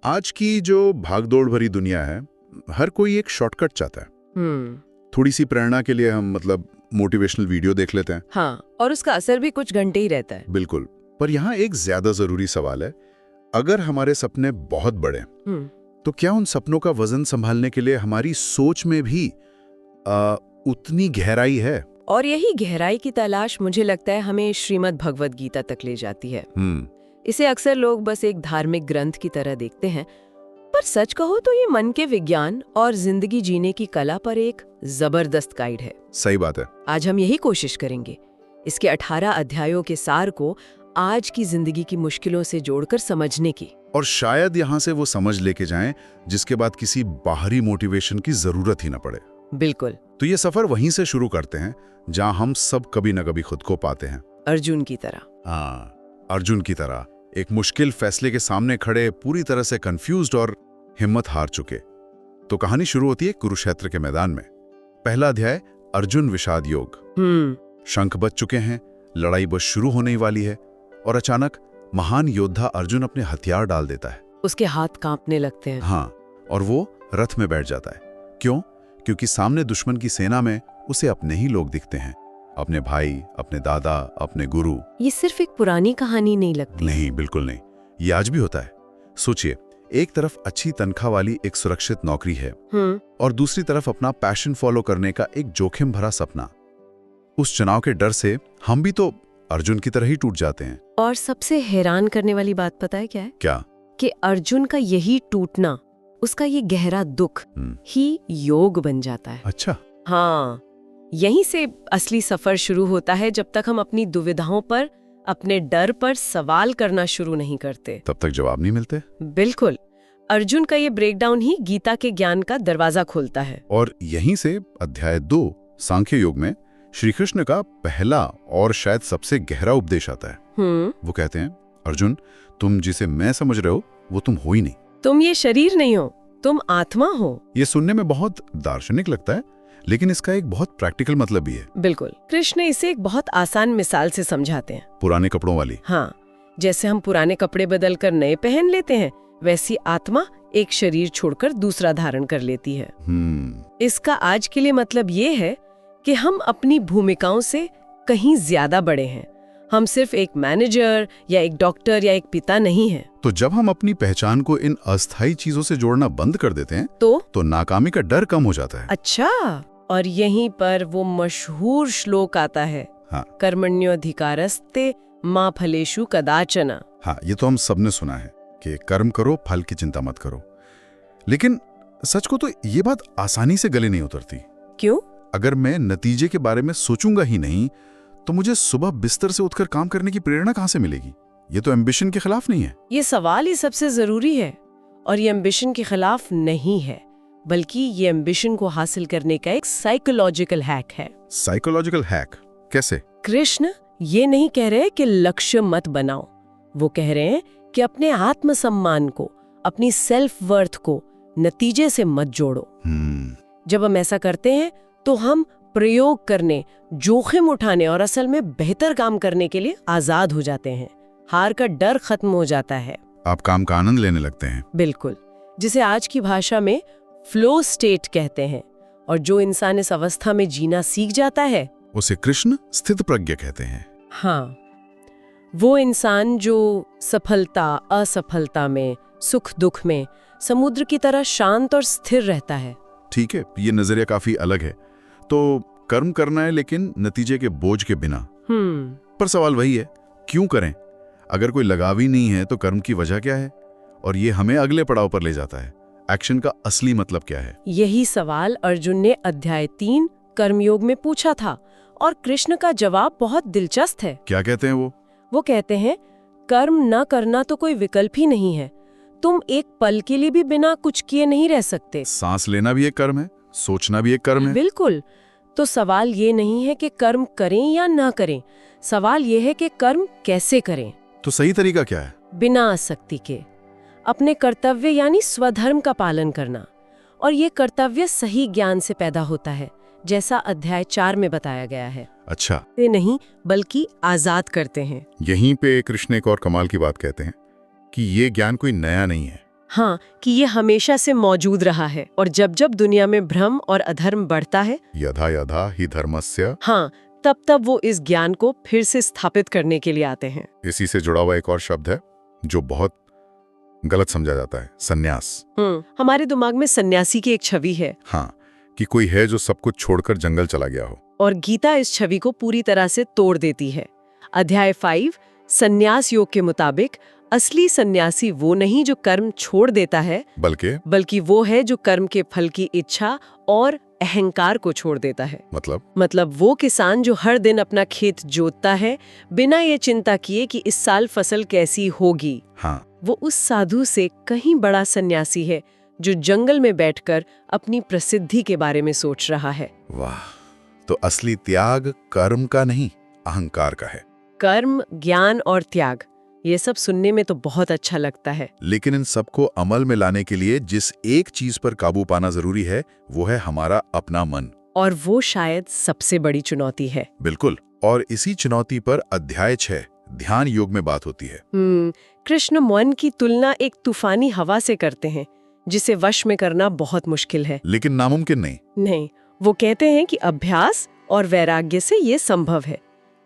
आज की जो भागदौड़ भरी दुनिया है, हर कोई एक शॉर्टकट चाहता है। थोड़ी सी प्रेरणा के लिए हम मोटिवेशनल वीडियो देख लेते हैं। हाँ, और उसका असर भी कुछ घंटे ही रहता है। बिल्कुल, पर यहाँ एक ज्यादा जरूरी सवाल है। अगर हमारे सपने बहुत बड़े तो क्या उन सपनों का वजन संभालने के लिए हमारी सोच में भी उतनी गहराई है? और यही गहराई की तलाश मुझे लगता है हमें श्रीमद् भगवद गीता तक ले जाती है। इसे अक्सर लोग बस एक धार्मिक ग्रंथ की तरह देखते हैं, पर सच कहो तो ये मन के विज्ञान और जिंदगी जीने की कला पर एक जबरदस्त गाइड है। सही बात है। आज हम यही कोशिश करेंगे, इसके 18 अध्यायों के सार को आज की जिंदगी की मुश्किलों से जोड़कर समझने की। और शायद यहाँ से वो समझ लेके जाएं जिसके बाद किसी बाहरी मोटिवेशन की जरूरत ही ना पड़े। बिल्कुल। तो ये सफर वहीं से शुरू करते हैं जहाँ हम सब कभी न कभी खुद को पाते हैं। अर्जुन की तरह। हाँ, अर्जुन की तरह एक मुश्किल फैसले के सामने खड़े, पूरी तरह से कंफ्यूज्ड और हिम्मत हार चुके। तो कहानी शुरू होती है कुरुक्षेत्र के मैदान में। पहला अध्याय, अर्जुन विषाद योग। शंख बज चुके हैं, लड़ाई बस शुरू होने ही वाली है, और अचानक महान योद्धा अर्जुन अपने हथियार डाल देता है। उसके हाथ कांपने लगते हैं। हाँ, और वो रथ में बैठ जाता है। क्यों? क्योंकि सामने दुश्मन की सेना में उसे अपने ही लोग दिखते हैं, अपने भाई, अपने दादा, अपने गुरु। ये सिर्फ एक पुरानी कहानी नहीं लगती? नहीं, बिल्कुल नहीं। ये आज भी होता है। सोचिए, एक तरफ अच्छी तनख्वाह वाली एक सुरक्षित नौकरी है, और दूसरी तरफ अपना पैशन फॉलो करने का एक जोखिम भरा सपना। उस चुनाव के डर से हम भी तो अर्जुन की तरह ही टूट जाते हैं। और सबसे हैरान करने वाली बात पता है क्या है? क्या? कि अर्जुन का यही टूटना, उसका ये गहरा दुख ही योग बन जाता है। अच्छा। हाँ, यहीं से असली सफर शुरू होता है। जब तक हम अपनी दुविधाओं पर, अपने डर पर सवाल करना शुरू नहीं करते, तब तक जवाब नहीं मिलते। बिल्कुल। अर्जुन का ये ब्रेकडाउन ही गीता के ज्ञान का दरवाजा खोलता है। और यहीं से अध्याय 2 सांख्य योग में श्री कृष्ण का पहला और शायद सबसे गहरा उपदेश आता है। वो कहते हैं, अर्जुन, तुम जिसे मैं समझ रहे हो वो तुम हो ही नहीं। तुम ये शरीर नहीं हो, तुम आत्मा हो। ये सुनने में बहुत दार्शनिक लगता है, लेकिन इसका एक बहुत प्रैक्टिकल मतलब भी है। बिल्कुल। कृष्ण इसे एक बहुत आसान मिसाल से समझाते हैं। पुराने कपड़ों वाली। हाँ, जैसे हम पुराने कपड़े बदल कर नए पहन लेते हैं, वैसी आत्मा एक शरीर छोड़कर दूसरा धारण कर लेती है। इसका आज के लिए मतलब ये है कि हम अपनी भूमिकाओं से कहीं ज्यादा बड़े हैं। हम सिर्फ एक मैनेजर या एक डॉक्टर या एक पिता नहीं हैं। तो जब हम अपनी पहचान को इन अस्थायी चीजों से जोड़ना बंद कर देते हैं तो नाकामी का डर कम हो जाता है। अच्छा, और यहीं पर वो मशहूर श्लोक आता है। हाँ। कर्मण्योऽधिकारस्ते मा फलेषु कदाचन। हाँ, ये तो हम सबने सुना है कि कर्म करो, फल की चिंता मत करो। लेकिन सच को तो ये बात आसानी से गले नहीं उतरती। क्यों? अगर मैं नतीजे के बारे में सोचूंगा ही नहीं तो मुझे सुबह बिस्तर से उठकर काम करने की प्रेरणा कहां से मिलेगी? ये तो एम्बिशन के खिलाफ नहीं है। ये सवाल ही सबसे जरूरी है। और ये एम्बिशन के खिलाफ नहीं है, बल्कि ये एम्बिशन को हासिल करने का एक साइकोलॉजिकल हैक है। Psychological hack? कैसे? कृष्ण ये नहीं कह रहे कि लक्ष्य मत बनाओ, वो कह रहे हैं कि अपने आत्मसम्मान को, अपनी सेल्फ वर्थ को नतीजे से मत जोड़ो। जब हम ऐसा करते हैं तो हम प्रयोग करने, जोखिम उठाने और असल में बेहतर काम करने के लिए आजाद हो जाते हैं। हार का डर खत्म हो जाता है। आप काम का आनंद लेने लगते हैं। बिल्कुल, जिसे आज की भाषा में फ्लो स्टेट कहते हैं। और जो इंसान इस अवस्था में जीना सीख जाता है उसे कृष्ण स्थित प्रज्ञ कहते हैं। हाँ, वो इंसान जो सफलता असफलता में, सुख दुख में समुद्र की तरह शांत और स्थिर रहता है। ठीक है, ये नजरिया काफी अलग है। तो कर्म करना है, लेकिन नतीजे के बोझ के बिना। पर सवाल वही है, क्यों करें? अगर कोई लगाव ही नहीं है तो कर्म की वजह क्या है? और ये हमें अगले पड़ाव पर ले जाता है। एक्शन का असली मतलब क्या है? यही सवाल अर्जुन ने अध्याय 3 कर्मयोग में पूछा था, और कृष्ण का जवाब बहुत दिलचस्प है। क्या कहते हैं वो? वो कहते हैं, कर्म न करना तो कोई विकल्प ही नहीं है। तुम एक पल के लिए भी बिना कुछ किए नहीं रह सकते। सांस लेना भी एक कर्म है, सोचना भी एक कर्म है। बिल्कुल। तो सवाल ये नहीं है कि कर्म करें या ना करें, सवाल ये है कि कर्म कैसे करें। तो सही तरीका क्या है? बिना आसक्ति के, अपने कर्तव्य यानी स्वधर्म का पालन करना। और ये कर्तव्य सही ज्ञान से पैदा होता है, जैसा अध्याय 4 में बताया गया है। अच्छा। वे नहीं बल्कि आजाद करते हैं। यहीं पे कृष्ण एक और कमाल की बात कहते हैं कि ये ज्ञान कोई नया नहीं है, हाँ, कि ये हमेशा से मौजूद रहा है और जब जब दुनिया में भ्रम और अधर्म बढ़ता है, यथा यथा हि धर्मस्य, हाँ, तब तब वो इस ज्ञान को फिर से स्थापित करने के लिए आते हैं। इसी से जुड़ा हुआ एक और शब्द है जो बहुत गलत समझा जाता है, सन्यास। हमारे दिमाग में सन्यासी की एक छवि है। हाँ, कि कोई है जो सब कुछ छोड़कर जंगल चला गया हो। और गीता इस छवि को पूरी तरह से तोड़ देती है। अध्याय 5 सन्यास योग के मुताबिक असली सन्यासी वो नहीं जो कर्म छोड़ देता है, बल्कि वो है जो कर्म के फल की इच्छा और अहंकार को छोड़ देता है। मतलब वो किसान जो हर दिन अपना खेत जोतता है बिना ये चिंता किए कि इस साल फसल कैसी होगी। हाँ। वो उस साधु से कहीं बड़ा सन्यासी है जो जंगल में बैठकर अपनी प्रसिद्धि के बारे में सोच रहा है। वाह, तो असली त्याग कर्म का नहीं, अहंकार का है। कर्म, ज्ञान और त्याग, ये सब सुनने में तो बहुत अच्छा लगता है, लेकिन इन सबको अमल में लाने के लिए जिस एक चीज पर काबू पाना जरूरी है वो है हमारा अपना मन। और वो शायद सबसे बड़ी चुनौती है। बिल्कुल, और इसी चुनौती पर अध्याय 6 ध्यान योग में बात होती है। कृष्ण मन की तुलना एक तूफानी हवा से करते हैं जिसे वश में करना बहुत मुश्किल है, लेकिन नामुमकिन नहीं। वो कहते हैं कि अभ्यास और वैराग्य से ये संभव है,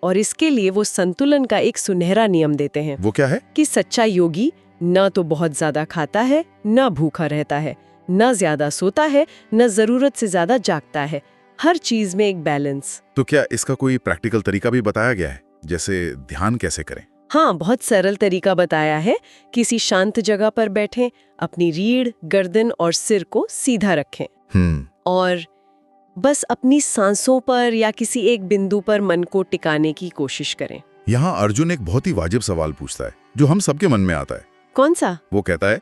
और इसके लिए वो संतुलन का एक सुनहरा नियम देते हैं। वो क्या है? कि सच्चा योगी न तो बहुत ज्यादा खाता है, न भूखा रहता है, न ज्यादा सोता है, न जरूरत से ज्यादा जागता है, हर चीज में एक बैलेंस। तो क्या इसका कोई प्रैक्टिकल तरीका भी बताया गया है, जैसे ध्यान कैसे करें? हाँ, बहुत सरल तरीका बताया है। किसी शांत जगह पर बैठें, अपनी रीढ़, गर्दन और सिर को सीधा रखें और बस अपनी सांसों पर या किसी एक बिंदु पर मन को टिकाने की कोशिश करें। यहाँ अर्जुन एक बहुत ही वाजिब सवाल पूछता है जो हम सबके मन में आता है। कौन सा? वो कहता है,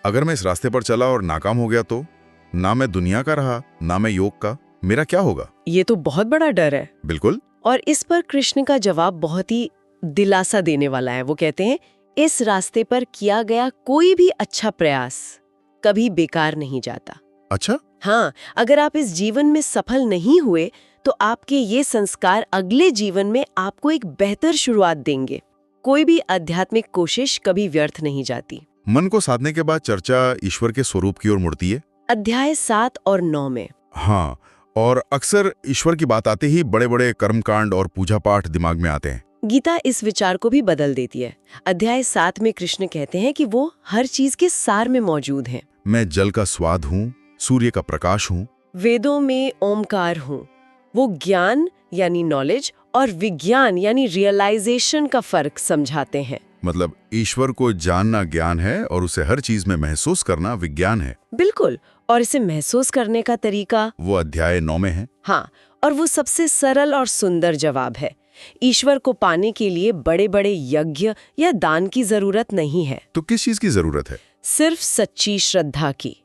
अगर मैं इस रास्ते पर चला और नाकाम हो गया तो ना मैं दुनिया का रहा ना मैं योग का, मेरा क्या होगा? ये तो बहुत बड़ा डर है। बिल्कुल। और इस पर कृष्ण का जवाब बहुत ही दिलासा देने वाला है। वो कहते हैं, इस रास्ते पर किया गया कोई भी अच्छा प्रयास कभी बेकार नहीं जाता। अच्छा? हाँ, अगर आप इस जीवन में सफल नहीं हुए तो आपके ये संस्कार अगले जीवन में आपको एक बेहतर शुरुआत देंगे। कोई भी आध्यात्मिक कोशिश कभी व्यर्थ नहीं जाती। मन को साधने के बाद चर्चा ईश्वर के स्वरूप की ओर मुड़ती है अध्याय 7 और 9 में। हाँ, और अक्सर ईश्वर की बात आते ही बड़े बड़े कर्मकांड और पूजा पाठ दिमाग में आते हैं। गीता इस विचार को भी बदल देती है। अध्याय 7 में कृष्ण कहते हैं कि वो हर चीज के सार में मौजूद हैं। मैं जल का स्वाद हूँ, सूर्य का प्रकाश हूँ, वेदों में ओमकार हूँ। वो ज्ञान यानी नॉलेज और विज्ञान यानी रियलाइजेशन का फर्क समझाते हैं। मतलब ईश्वर को जानना ज्ञान है और उसे हर चीज में महसूस करना विज्ञान है। बिल्कुल, और इसे महसूस करने का तरीका वो अध्याय 9 में है। हाँ, और वो सबसे सरल और सुंदर जवाब है। ईश्वर को पाने के लिए बड़े बड़े यज्ञ या दान की जरूरत नहीं है। तो किस चीज की जरूरत है? सिर्फ सच्ची श्रद्धा की।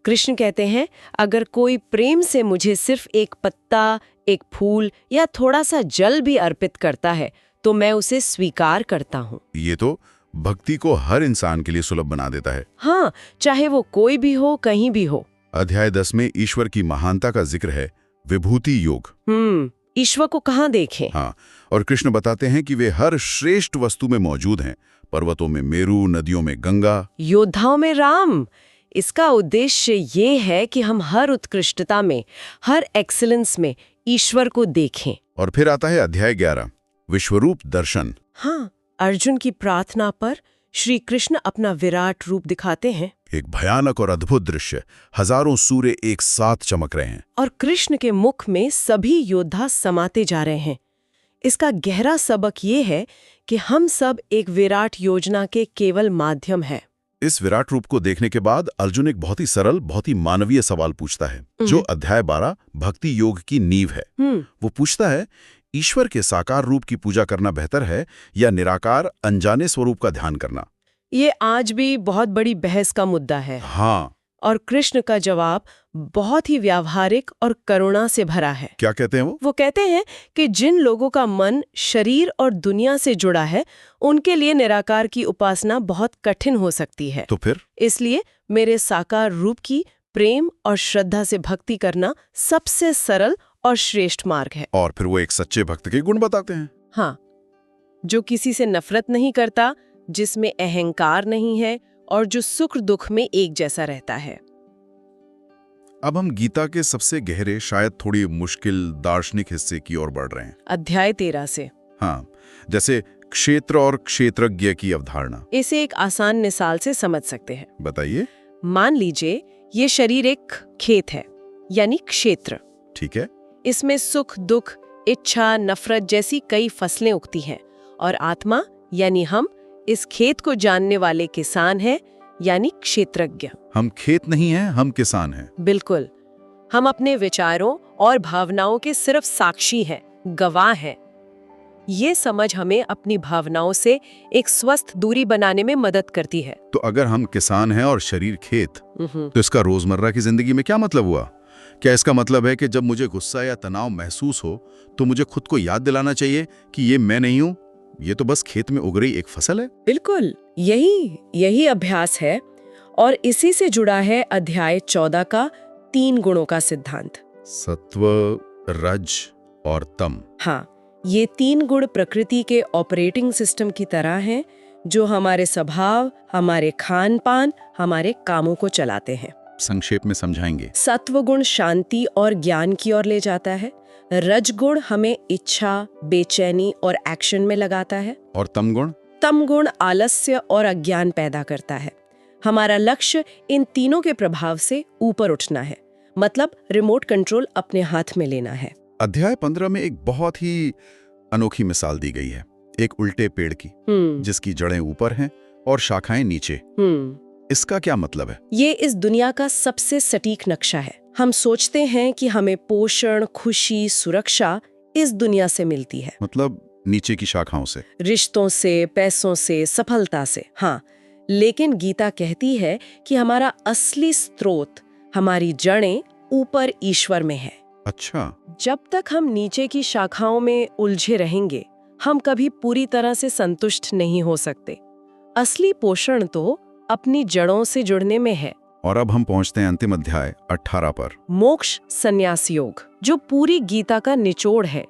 कृष्ण कहते हैं, अगर कोई प्रेम से मुझे सिर्फ एक पत्ता, एक फूल या थोड़ा सा जल भी अर्पित करता है तो मैं उसे स्वीकार करता हूँ। ये तो भक्ति को हर इंसान के लिए सुलभ बना देता है। हाँ, चाहे वो कोई भी हो, कहीं भी हो। अध्याय 10 में ईश्वर की महानता का जिक्र है, विभूति योग। ईश्वर को कहाँ देखें? हाँ, और कृष्ण बताते हैं कि वे हर श्रेष्ठ वस्तु में मौजूद हैं। पर्वतों में मेरु, नदियों में गंगा, योद्धाओं में राम। इसका उद्देश्य ये है कि हम हर उत्कृष्टता में, हर एक्सीलेंस में ईश्वर को देखें। और फिर आता है अध्याय 11, विश्वरूप दर्शन। हाँ, अर्जुन की प्रार्थना पर श्री कृष्ण अपना विराट रूप दिखाते हैं। एक भयानक और अद्भुत दृश्य, हजारों सूर्य एक साथ चमक रहे हैं और कृष्ण के मुख में सभी योद्धा समाते जा रहे हैं। इसका गहरा सबक ये है कि हम सब एक विराट योजना के केवल माध्यम है। इस विराट रूप को देखने के बाद अर्जुन एक बहुत ही सरल, बहुत ही मानवीय सवाल पूछता है, जो अध्याय 12 भक्ति योग की नींव है। वो पूछता है, ईश्वर के साकार रूप की पूजा करना बेहतर है या निराकार अनजाने स्वरूप का ध्यान करना? ये आज भी बहुत बड़ी बहस का मुद्दा है। हाँ, और कृष्ण का जवाब बहुत ही व्यावहारिक और करुणा से भरा है। क्या कहते हैं वो? वो कहते हैं कि जिन लोगों का मन शरीर और दुनिया से जुड़ा है, उनके लिए निराकार की उपासना बहुत कठिन हो सकती है। तो फिर? इसलिए मेरे साकार रूप की प्रेम और श्रद्धा से भक्ति करना सबसे सरल और श्रेष्ठ मार्ग है। और फिर वो एक सच्चे भक्त के गुण बताते हैं। हाँ, जो किसी से नफरत नहीं करता, जिसमें अहंकार नहीं है और जो सुख दुख में एक जैसा रहता है। अब हम गीता के सबसे गहरे, शायद थोड़ी मुश्किल दार्शनिक हिस्से की ओर बढ़ रहे हैं। अध्याय 13 से। हाँ, जैसे क्षेत्र और क्षेत्रज्ञ की अवधारणा। इसे एक आसान मिसाल से समझ सकते हैं। बताइए। मान लीजिए ये शरीर एक खेत है, यानी क्षेत्र। ठीक है। इसमें सुख दुख, इच्छा, नफरत जैसी कई फसलें उगती हैं, और आत्मा यानी हम इस खेत को जानने वाले किसान हैं, यानी क्षेत्रज्ञ। हम खेत नहीं हैं, हम किसान हैं। बिल्कुल। हम अपने विचारों और भावनाओं के सिर्फ साक्षी हैं, गवाह हैं। ये समझ हमें अपनी भावनाओं से एक स्वस्थ दूरी बनाने में मदद करती है। तो अगर हम किसान हैं और शरीर खेत, तो इसका रोजमर्रा की जिंदगी में क्या मतलब हुआ? क्या इसका मतलब है कि जब मुझे गुस्सा या तनाव महसूस हो तो मुझे खुद को याद दिलाना चाहिए कि ये मैं नहीं हूं, ये तो बस खेत में उग रही एक फसल है? बिल्कुल, यही अभ्यास है, और इसी से जुड़ा है अध्याय 14 का 3 गुणों का सिद्धांत। सत्व, रज और तम। हाँ, ये 3 गुण प्रकृति के ऑपरेटिंग सिस्टम की तरह हैं, जो हमारे स्वभाव, हमारे खान पान, हमारे कामों को चलाते हैं। संक्षेप में समझाएंगे। सत्व गुण शांति और ज्ञान की ओर ले जाता है। रज गुण हमें इच्छा, बेचैनी और एक्शन में लगाता है। और तम गुण? तम गुण आलस्य और अज्ञान पैदा करता है। हमारा लक्ष्य इन तीनों के प्रभाव से ऊपर उठना है, मतलब रिमोट कंट्रोल अपने हाथ में लेना है। अध्याय 15 में एक बहुत ही अनोखी मिसाल दी गई है, एक उल्टे पेड़ की, जिसकी जड़ें ऊपर हैं और शाखाएं नीचे। इसका क्या मतलब है? ये इस दुनिया का सबसे सटीक नक्शा है। हम सोचते हैं कि हमें पोषण, खुशी, सुरक्षा इस दुनिया से मिलती है, मतलब नीचे की शाखाओं से, रिश्तों से, पैसों से, सफलता से। हाँ, लेकिन गीता कहती है कि हमारा असली स्रोत, हमारी जड़ें ऊपर ईश्वर में है। अच्छा। जब तक हम नीचे की शाखाओं में उलझे रहेंगे, हम कभी पूरी तरह से संतुष्ट नहीं हो सकते। असली पोषण तो अपनी जड़ों से जुड़ने में है। और अब हम पहुंचते हैं अंतिम अध्याय 18 पर, मोक्ष संन्यास योग, जो पूरी गीता का निचोड़ है।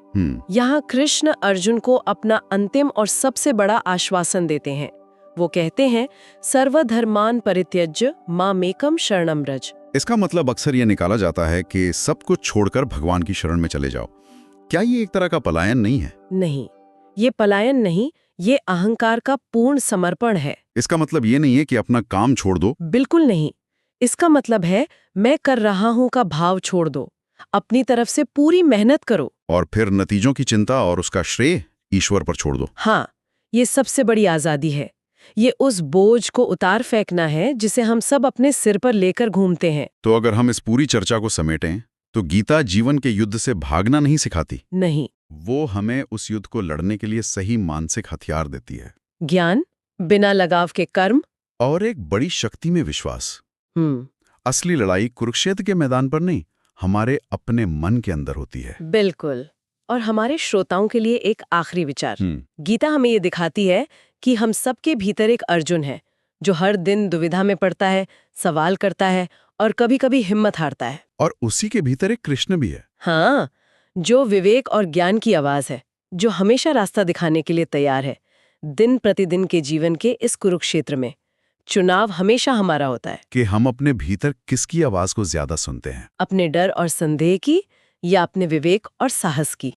यहाँ कृष्ण अर्जुन को अपना अंतिम और सबसे बड़ा आश्वासन देते हैं। वो कहते हैं, सर्वधर्मान परित्यज्य मामेकम शरणम व्रज। इसका मतलब अक्सर ये निकाला जाता है कि सब कुछ छोड़कर भगवान की शरण में चले जाओ। क्या ये एक तरह का पलायन नहीं है? नहीं, ये पलायन नहीं, ये अहंकार का पूर्ण समर्पण है। इसका मतलब ये नहीं है कि अपना काम छोड़ दो। बिल्कुल नहीं। इसका मतलब है मैं कर रहा हूं का भाव छोड़ दो, अपनी तरफ से पूरी मेहनत करो, और फिर नतीजों की चिंता और उसका श्रेय ईश्वर पर छोड़ दो। हाँ, ये सबसे बड़ी आजादी है। ये उस बोझ को उतार फेंकना है जिसे हम सब अपने सिर पर लेकर घूमते हैं। तो अगर हम इस पूरी चर्चा को समेटें, तो गीता जीवन के युद्ध से भागना नहीं सिखाती। नहीं, वो हमें उस युद्ध को लड़ने के लिए सही मानसिक हथियार देती है। ज्ञान, बिना लगाव के कर्म, और एक बड़ी शक्ति में विश्वास। असली लड़ाई कुरुक्षेत्र के मैदान पर नहीं, हमारे अपने मन के अंदर होती है। बिल्कुल। और हमारे श्रोताओं के लिए एक आखिरी विचार। गीता हमें ये दिखाती है कि हम सबके भीतर एक अर्जुन है, जो हर दिन दुविधा में पड़ता है, सवाल करता है और कभी-कभी हिम्मत हारता है। और उसी के भीतर एक कृष्ण भी है। हाँ, जो विवेक और ज्ञान की आवाज है, जो हमेशा रास्ता दिखाने के लिए तैयार है। दिन प्रतिदिन के जीवन के इस कुरुक्षेत्र में चुनाव हमेशा हमारा होता है कि हम अपने भीतर किसकी आवाज को ज्यादा सुनते हैं, अपने डर और संदेह की या अपने विवेक और साहस की।